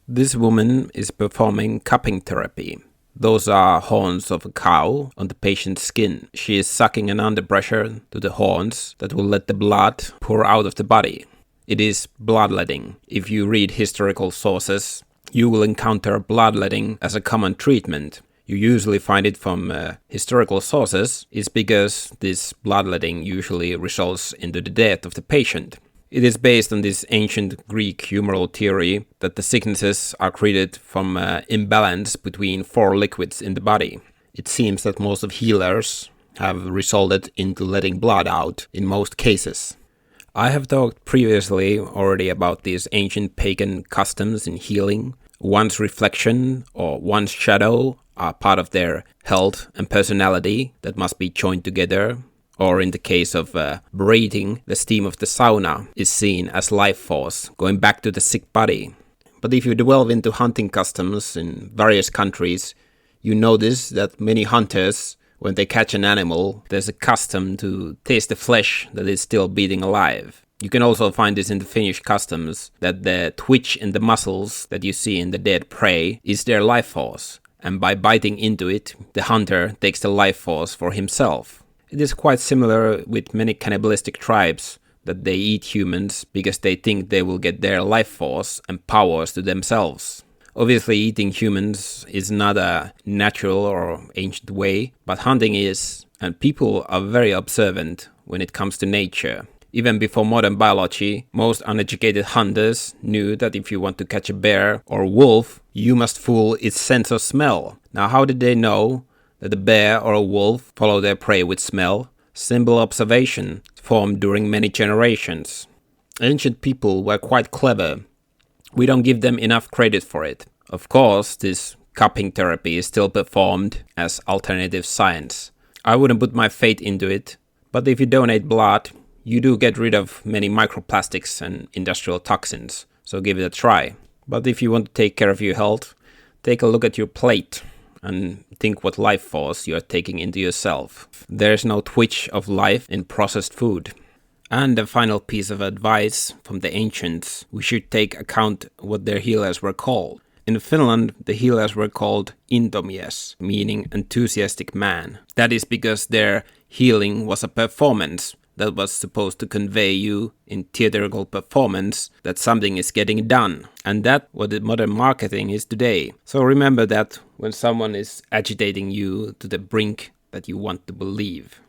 This woman is performing cupping therapy. Those are horns of a cow on the patient's skin. She is sucking an under pressure to the horns that will let the blood pour out of the body. It is bloodletting. If you read historical sources, you will encounter bloodletting as a common treatment. You usually find it from historical sources. It's because this bloodletting usually results in the death of the patient. It is based on this ancient Greek humoral theory that the sicknesses are created from imbalance between four liquids in the body. It seems that most of healers have resulted into letting blood out in most cases. I have talked previously already about these ancient pagan customs in healing. One's reflection or one's shadow are part of their health and personality that must be joined together. Or in the case of breathing, the steam of the sauna is seen as life force, going back to the sick body. But if you delve into hunting customs in various countries, you notice that many hunters, when they catch an animal, there's a custom to taste the flesh that is still beating alive. You can also find this in the Finnish customs, that the twitch in the muscles that you see in the dead prey is their life force. And by biting into it, the hunter takes the life force for himself. It is quite similar with many cannibalistic tribes that they eat humans because they think they will get their life force and powers to themselves. Obviously, eating humans is not a natural or ancient way, but hunting is, and people are very observant when it comes to nature. Even before modern biology, most uneducated hunters knew that if you want to catch a bear or wolf, you must fool its sense of smell. Now, how did they know that a bear or a wolf follow their prey with smell? Simple observation formed during many generations. Ancient people were quite clever. We don't give them enough credit for it. Of course, this cupping therapy is still performed as alternative science. I wouldn't put my faith into it, but if you donate blood, you do get rid of many microplastics and industrial toxins, so give it a try. But if you want to take care of your health, take a look at your plate and think what life force you are taking into yourself. There's no twitch of life in processed food. And the final piece of advice from the ancients, we should take account what their healers were called. In Finland, the healers were called intomies, meaning enthusiastic man. That is because their healing was a performance that was supposed to convey you in theatrical performance that something is getting done. And that's what the modern marketing is today. So remember that when someone is agitating you to the brink that you want to believe.